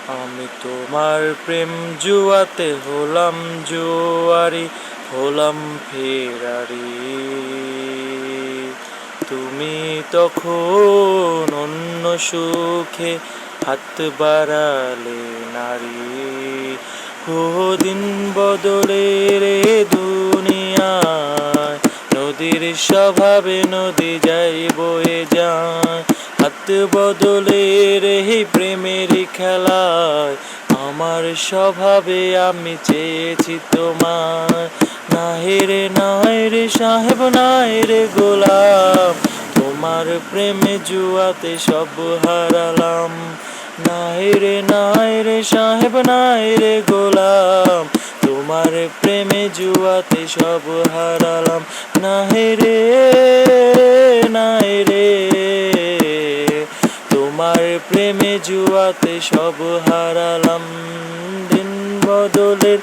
আমি তোমার প্রেম জুয়াতে হলাম জুয়ারি, হলাম ফেরারি। তুমি তখন অন্য সুখে হাত বাড়ালে নারী। ও দিন বদলে রে দুনিয়ায়, নদীর স্বভাবে নদী যাই বয়ে যায়। হাত বদলে রে প্রেমের খেলায়, আমার স্বভাবে আমি চেয়েছি তোমায়। নাই রে সাহেব নাই রে গোলাম, তোমার প্রেমে জুয়াতে সব হারালাম। নাই রে সাহেব নাই রে গোলাম, তোমার প্রেমে জুয়াতে সব হারালাম। নাই রে তোমার প্রেমে জুয়াতে সব হারালাম। দিন বদলের